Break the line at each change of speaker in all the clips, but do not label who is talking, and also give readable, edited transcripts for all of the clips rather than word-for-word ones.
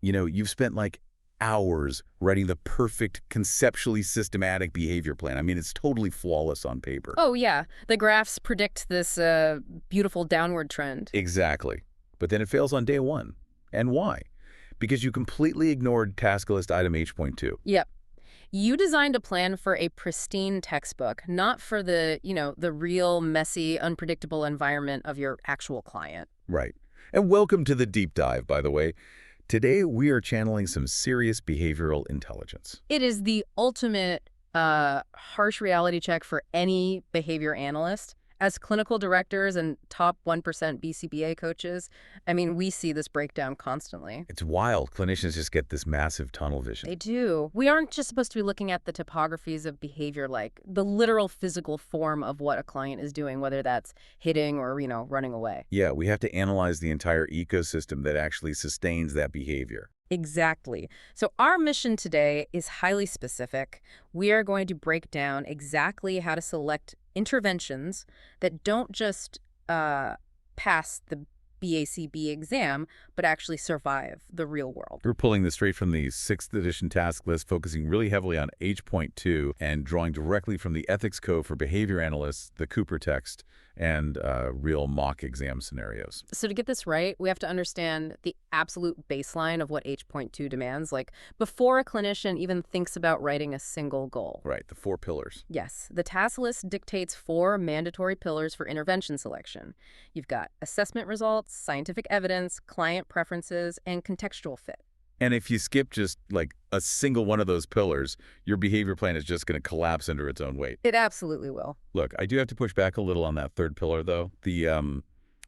You've spent like hours writing the perfect, conceptually systematic behavior plan. I mean, it's totally flawless on paper.
Oh, yeah. The graphs predict this beautiful downward trend.
Exactly. But then it fails on day one. And why? Because you completely ignored task list item H.2.
Yep. You designed a plan for a pristine textbook, not for the real, messy, unpredictable environment of your actual client.
Right. And welcome to the deep dive, by the way. Today, we are channeling some serious behavioral intelligence.
It is the ultimate harsh reality check for any behavior analyst. As clinical directors and top 1% BCBA coaches, I mean, we see this breakdown constantly.
It's wild. Clinicians just get this massive tunnel vision.
They do. We aren't just supposed to be looking at the topographies of behavior, like the literal physical form of what a client is doing, whether that's hitting or, running away.
Yeah, we have to analyze the entire ecosystem that actually sustains that behavior.
Exactly. So our mission today is highly specific. We are going to break down exactly how to select interventions that don't just pass the BACB exam, but actually survive the real world.
We're pulling this straight from the 6th edition task list, focusing really heavily on H.2 and drawing directly from the ethics code for behavior analysts, the Cooper text, and real mock exam scenarios.
So to get this right, we have to understand the absolute baseline of what H.2 demands, like before a clinician even thinks about writing a single goal.
Right, the 4 pillars.
Yes, the task list dictates 4 mandatory pillars for intervention selection. You've got assessment results, scientific evidence, client preferences, and contextual fit.
And if you skip just like a single one of those pillars, your behavior plan is just going to collapse under its own weight.
It absolutely will.
Look, I do have to push back a little on that 3rd pillar, though. The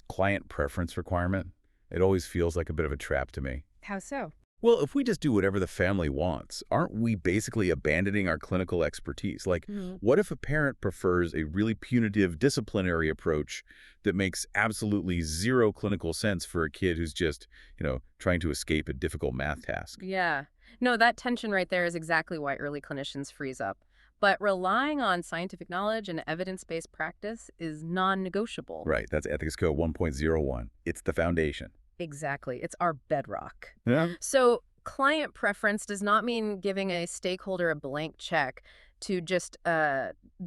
client preference requirement. It always feels like a bit of a trap to me.
How so?
Well, if we just do whatever the family wants, aren't we basically abandoning our clinical expertise? Like, what if a parent prefers a really punitive disciplinary approach that makes absolutely zero clinical sense for a kid who's just, trying to escape a difficult math task?
Yeah. No, that tension right there is exactly why early clinicians freeze up. But relying on scientific knowledge and evidence-based practice is non-negotiable.
Right. That's Ethics Code 1.01. It's the foundation.
Exactly. It's our bedrock.
Yeah.
So client preference does not mean giving a stakeholder a blank check to just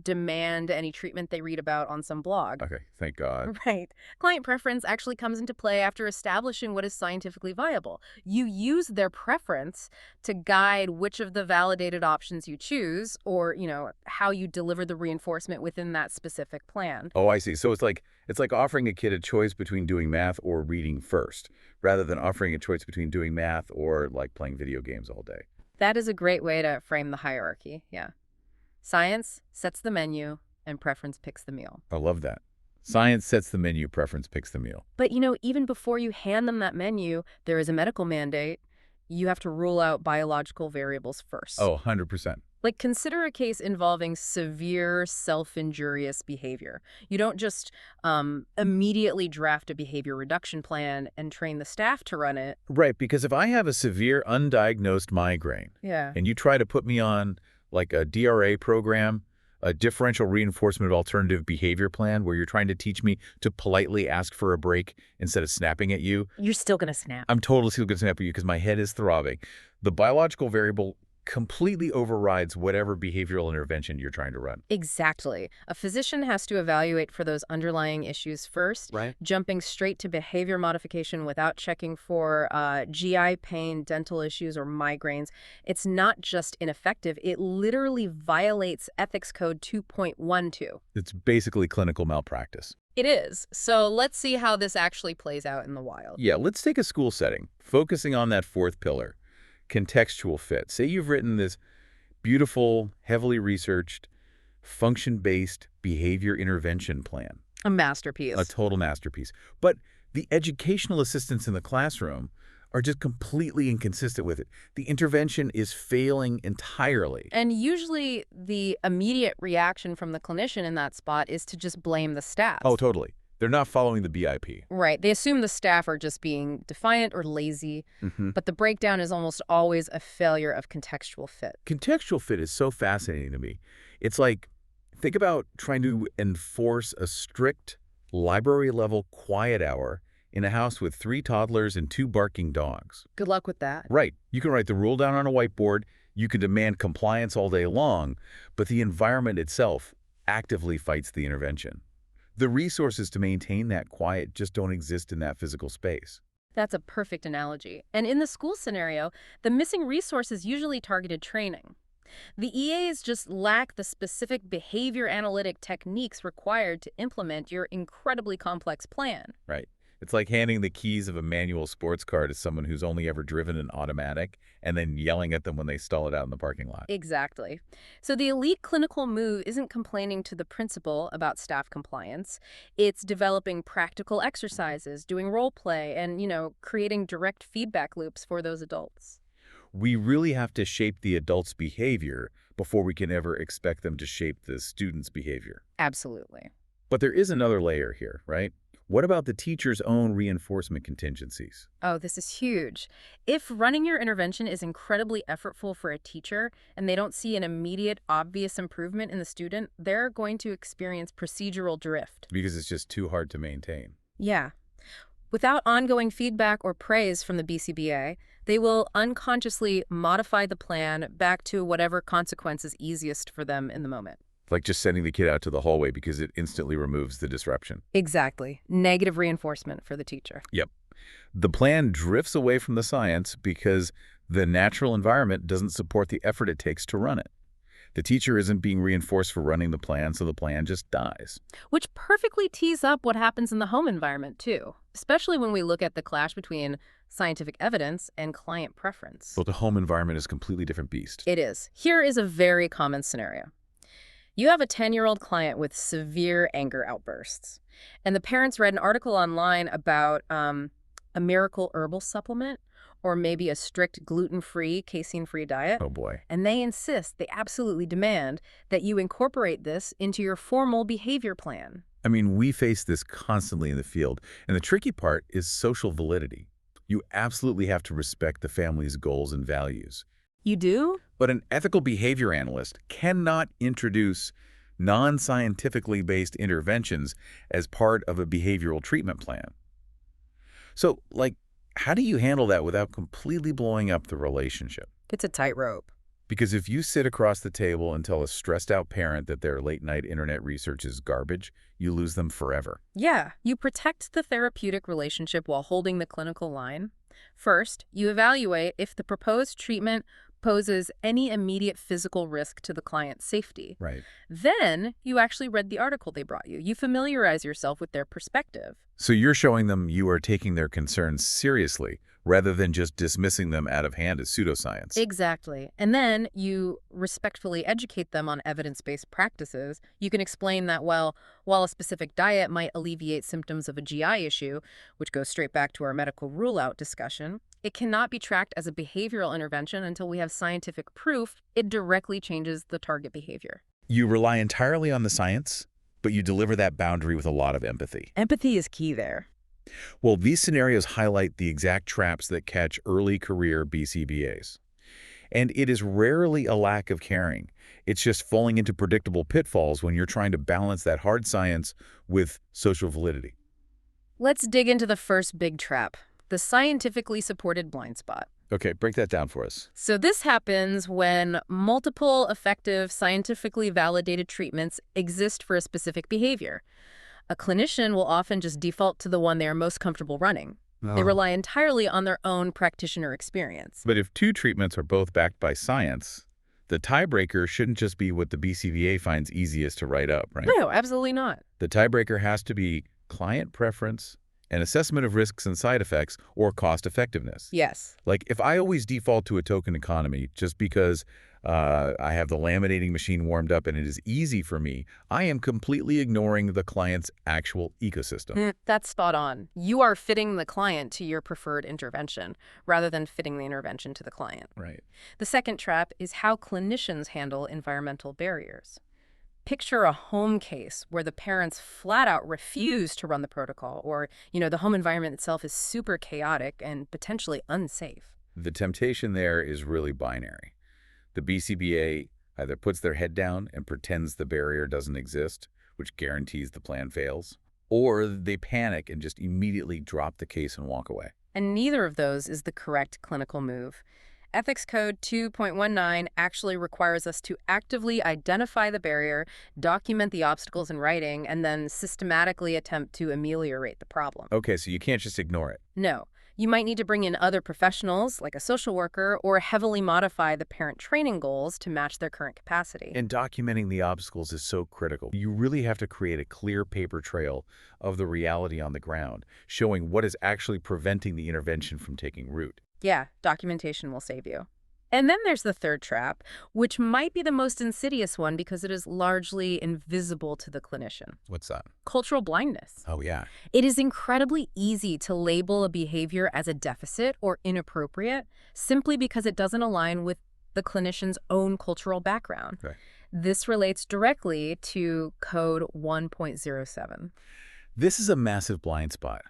demand any treatment they read about on some blog.
Okay, thank God.
Right. Client preference actually comes into play after establishing what is scientifically viable. You use their preference to guide which of the validated options you choose or, how you deliver the reinforcement within that specific plan.
Oh, I see. So it's like offering a kid a choice between doing math or reading first, rather than offering a choice between doing math or like playing video games all day.
That is a great way to frame the hierarchy. Yeah. Science sets the menu, and preference picks the meal.
I love that. Science sets the menu, preference picks the meal.
But, even before you hand them that menu, there is a medical mandate. You have to rule out biological variables first.
Oh, 100%.
Like, consider a case involving severe self-injurious behavior. You don't just immediately draft a behavior reduction plan and train the staff to run it.
Right, because if I have a severe undiagnosed migraine, and you try to put me on like a DRA program, a differential reinforcement of alternative behavior plan, where you're trying to teach me to politely ask for a break instead of snapping at you.
You're still going to snap.
I'm totally still going to snap at you because my head is throbbing. The biological variable completely overrides whatever behavioral intervention you're trying to run.
Exactly. A physician has to evaluate for those underlying issues first,
right?
Jumping straight to behavior modification without checking for GI pain, dental issues, or migraines. It's not just ineffective. It literally violates Ethics Code 2.12.
It's basically clinical malpractice.
It is. So let's see how this actually plays out in the wild.
Yeah, let's take a school setting, focusing on that 4th pillar. Contextual fit. Say you've written this beautiful, heavily researched, function-based behavior intervention plan.
A masterpiece.
A total masterpiece. But the educational assistants in the classroom are just completely inconsistent with it. The intervention is failing entirely.
And usually the immediate reaction from the clinician in that spot is to just blame the staff.
Oh, totally. They're not following the BIP.
Right. They assume the staff are just being defiant or lazy, but the breakdown is almost always a failure of contextual fit.
Contextual fit is so fascinating to me. It's like, think about trying to enforce a strict library-level quiet hour in a house with 3 toddlers and 2 barking dogs.
Good luck with that.
Right. You can write the rule down on a whiteboard, you can demand compliance all day long, but the environment itself actively fights the intervention. The resources to maintain that quiet just don't exist in that physical space.
That's a perfect analogy. And in the school scenario, the missing resources usually targeted training. The EAs just lack the specific behavior analytic techniques required to implement your incredibly complex plan.
Right. It's like handing the keys of a manual sports car to someone who's only ever driven an automatic and then yelling at them when they stall it out in the parking lot.
Exactly. So the elite clinical move isn't complaining to the principal about staff compliance. It's developing practical exercises, doing role play, and, creating direct feedback loops for those adults.
We really have to shape the adult's behavior before we can ever expect them to shape the student's behavior.
Absolutely.
But there is another layer here, right? What about the teacher's own reinforcement contingencies?
Oh, this is huge. If running your intervention is incredibly effortful for a teacher and they don't see an immediate, obvious improvement in the student, they're going to experience procedural drift.
Because it's just too hard to maintain.
Yeah. Without ongoing feedback or praise from the BCBA, they will unconsciously modify the plan back to whatever consequence is easiest for them in the moment.
Like just sending the kid out to the hallway because it instantly removes the disruption.
Exactly. Negative reinforcement for the teacher.
Yep. The plan drifts away from the science because the natural environment doesn't support the effort it takes to run it. The teacher isn't being reinforced for running the plan, so the plan just dies.
Which perfectly tees up what happens in the home environment, too, especially when we look at the clash between scientific evidence and client preference.
But the home environment is a completely different beast.
It is. Here is a very common scenario. You have a 10-year-old client with severe anger outbursts, and the parents read an article online about a miracle herbal supplement or maybe a strict gluten-free, casein-free diet.
Oh boy.
And they insist, they absolutely demand, that you incorporate this into your formal behavior plan.
I mean, we face this constantly in the field, and the tricky part is social validity. You absolutely have to respect the family's goals and values.
You do?
But an ethical behavior analyst cannot introduce non-scientifically based interventions as part of a behavioral treatment plan. So, how do you handle that without completely blowing up the relationship?
It's a tightrope.
Because if you sit across the table and tell a stressed-out parent that their late-night internet research is garbage, you lose them forever.
Yeah, you protect the therapeutic relationship while holding the clinical line. First, you evaluate if the proposed treatment poses any immediate physical risk to the client's safety.
Right.
Then, you actually read the article they brought you. You familiarize yourself with their perspective.
So you're showing them you are taking their concerns seriously, rather than just dismissing them out of hand as pseudoscience.
Exactly. And then you respectfully educate them on evidence-based practices. You can explain that, while a specific diet might alleviate symptoms of a GI issue, which goes straight back to our medical rule-out discussion, it cannot be tracked as a behavioral intervention until we have scientific proof it directly changes the target behavior.
You rely entirely on the science, but you deliver that boundary with a lot of empathy.
Empathy is key there.
Well, these scenarios highlight the exact traps that catch early career BCBAs. And it is rarely a lack of caring. It's just falling into predictable pitfalls when you're trying to balance that hard science with social validity.
Let's dig into the first big trap, the scientifically supported blind spot.
Okay, break that down for us.
So this happens when multiple effective, scientifically validated treatments exist for a specific behavior. A clinician will often just default to the one they are most comfortable running. They rely entirely on their own practitioner experience.
But if 2 treatments are both backed by science, the tiebreaker shouldn't just be what the BCBA finds easiest to write up, right?
No, absolutely not.
The tiebreaker has to be client preference, an assessment of risks and side effects, or cost effectiveness.
Yes.
Like, if I always default to a token economy just because I have the laminating machine warmed up and it is easy for me, I am completely ignoring the client's actual ecosystem.
That's spot on. You are fitting the client to your preferred intervention rather than fitting the intervention to the client.
Right.
The second trap is how clinicians handle environmental barriers. Picture a home case where the parents flat out refuse to run the protocol, or, the home environment itself is super chaotic and potentially unsafe.
The temptation there is really binary. The BCBA either puts their head down and pretends the barrier doesn't exist, which guarantees the plan fails, Or they panic and just immediately drop the case and walk away.
And neither of those is the correct clinical move. Ethics Code 2.19 actually requires us to actively identify the barrier, document the obstacles in writing, and then systematically attempt to ameliorate the problem.
Okay, so you can't just ignore it.
No. You might need to bring in other professionals, like a social worker, or heavily modify the parent training goals to match their current capacity.
And documenting the obstacles is so critical. You really have to create a clear paper trail of the reality on the ground, showing what is actually preventing the intervention from taking root.
Yeah, documentation will save you. And then there's the third trap, which might be the most insidious one because it is largely invisible to the clinician.
What's that?
Cultural blindness.
Oh, yeah.
It is incredibly easy to label a behavior as a deficit or inappropriate simply because it doesn't align with the clinician's own cultural background.
Right.
This relates directly to Code 1.07.
This is a massive blind spot.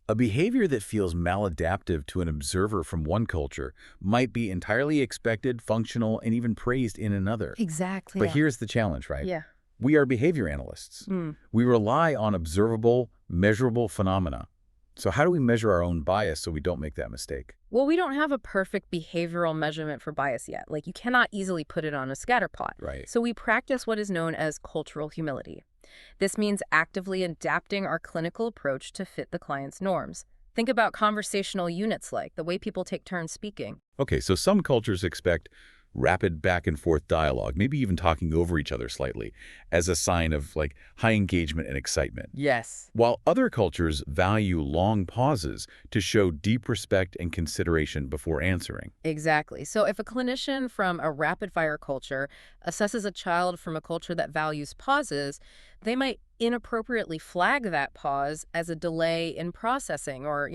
A behavior that feels maladaptive to an observer from one culture might be entirely expected, functional, and even praised in another.
Exactly.
But here's the challenge, right?
Yeah.
We are behavior analysts. We rely on observable, measurable phenomena. So how do we measure our own bias so we don't make that mistake?
Well, we don't have a perfect behavioral measurement for bias yet. Like, you cannot easily put it on a scatter plot.
Right.
So we practice what is known as cultural humility. This means actively adapting our clinical approach to fit the client's norms. Think about conversational units, like the way people take turns speaking.
Okay, so some cultures expect rapid back and forth dialogue, maybe even talking over each other slightly, as a sign of high engagement and excitement.
Yes.
While other cultures value long pauses to show deep respect and consideration before answering.
Exactly. So if a clinician from a rapid-fire culture assesses a child from a culture that values pauses, they might inappropriately flag that pause as a delay in processing or,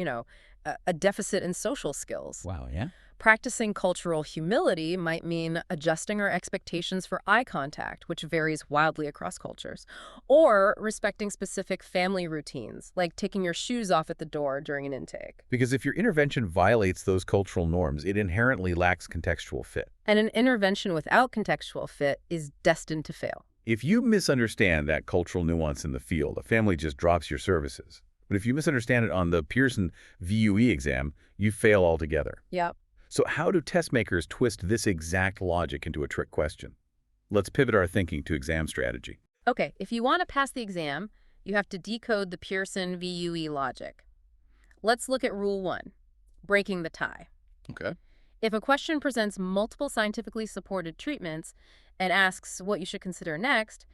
a deficit in social skills.
Wow, yeah?
Practicing cultural humility might mean adjusting our expectations for eye contact, which varies wildly across cultures, or respecting specific family routines, like taking your shoes off at the door during an intake.
Because if your intervention violates those cultural norms, it inherently lacks contextual fit.
And an intervention without contextual fit is destined to fail.
If you misunderstand that cultural nuance in the field, a family just drops your services. But if you misunderstand it on the Pearson VUE exam, you fail altogether.
Yep.
So how do test makers twist this exact logic into a trick question? Let's pivot our thinking to exam strategy.
Okay, if you want to pass the exam, you have to decode the Pearson VUE logic. Let's look at Rule 1, breaking the tie.
Okay.
If a question presents multiple scientifically supported treatments and asks what you should consider next,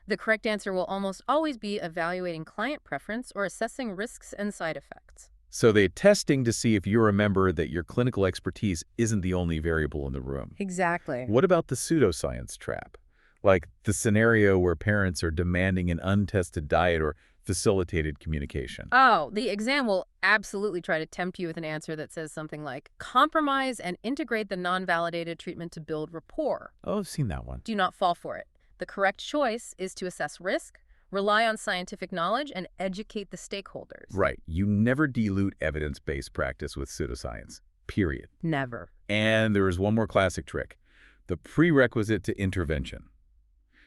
the correct answer will almost always be evaluating client preference or assessing risks and side effects.
So they're testing to see if you remember that your clinical expertise isn't the only variable in the room.
Exactly.
What about the pseudoscience trap? Like the scenario where parents are demanding an untested diet or facilitated communication.
Oh, the exam will absolutely try to tempt you with an answer that says something like, compromise and integrate the non-validated treatment to build rapport.
Oh, I've seen that one.
Do not fall for it. The correct choice is to assess risk, rely on scientific knowledge, and educate the stakeholders.
Right. You never dilute evidence-based practice with pseudoscience. Period.
Never.
And there is one more classic trick. The prerequisite to intervention.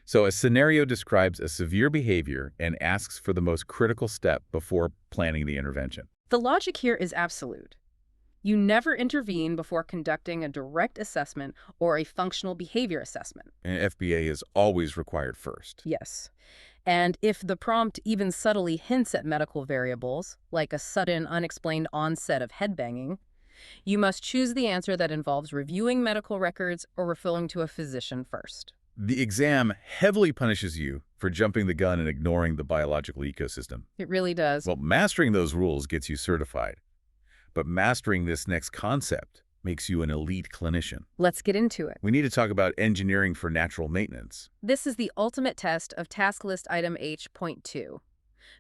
So a scenario describes a severe behavior and asks for the most critical step before planning the intervention.
The logic here is absolute. You never intervene before conducting a direct assessment or a functional behavior assessment.
And FBA is always required first.
Yes. And if the prompt even subtly hints at medical variables, like a sudden, unexplained onset of headbanging, you must choose the answer that involves reviewing medical records or referring to a physician first.
The exam heavily punishes you for jumping the gun and ignoring the biological ecosystem.
It really does.
Well, mastering those rules gets you certified. But mastering this next concept makes you an elite clinician.
Let's get into it.
We need to talk about engineering for natural maintenance.
This is the ultimate test of task list item H.2.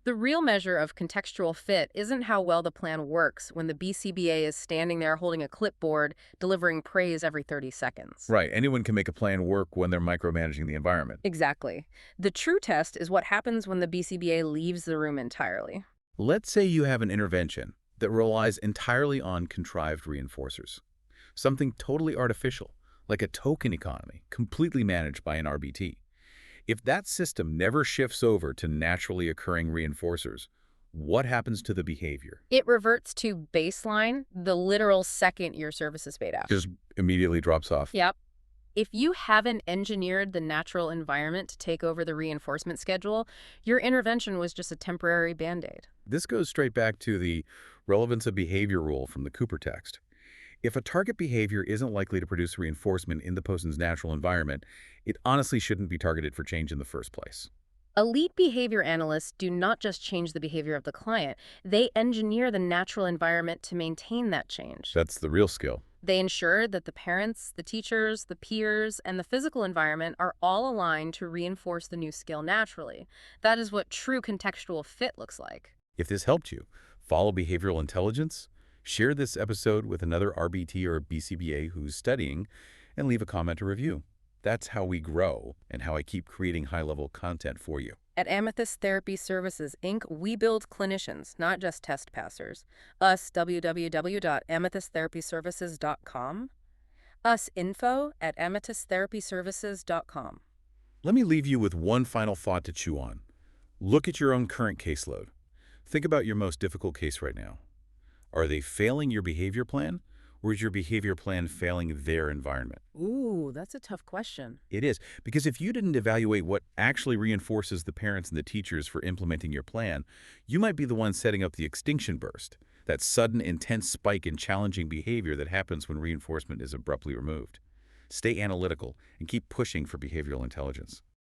The real measure of contextual fit isn't how well the plan works when the BCBA is standing there holding a clipboard, delivering praise every 30 seconds.
Right. Anyone can make a plan work when they're micromanaging the environment.
Exactly. The true test is what happens when the BCBA leaves the room entirely.
Let's say you have an intervention that relies entirely on contrived reinforcers. Something totally artificial, like a token economy, completely managed by an RBT. If that system never shifts over to naturally occurring reinforcers, what happens to the behavior?
It reverts to baseline the literal second your service is paid out.
Just immediately drops off.
Yep. If you haven't engineered the natural environment to take over the reinforcement schedule, your intervention was just a temporary Band-Aid.
This goes straight back to the relevance of behavior rule from the Cooper text. If a target behavior isn't likely to produce reinforcement in the person's natural environment, it honestly shouldn't be targeted for change in the first place.
Elite behavior analysts do not just change the behavior of the client, they engineer the natural environment to maintain that change.
That's the real skill.
They ensure that the parents, the teachers, the peers, and the physical environment are all aligned to reinforce the new skill naturally. That is what true contextual fit looks like.
If this helped you, follow behavioral intelligence, share this episode with another RBT or BCBA who's studying, and leave a comment or review. That's how we grow and how I keep creating high-level content for you.
At Amethyst Therapy Services, Inc., we build clinicians, not just test passers. Us, www.amethysttherapyservices.com. Us, info@amethysttherapyservices.com.
Let me leave you with one final thought to chew on. Look at your own current caseload. Think about your most difficult case right now. Are they failing your behavior plan, or is your behavior plan failing their environment?
Ooh, that's a tough question.
It is, because if you didn't evaluate what actually reinforces the parents and the teachers for implementing your plan, you might be the one setting up the extinction burst, that sudden, intense spike in challenging behavior that happens when reinforcement is abruptly removed. Stay analytical and keep pushing for behavioral intelligence.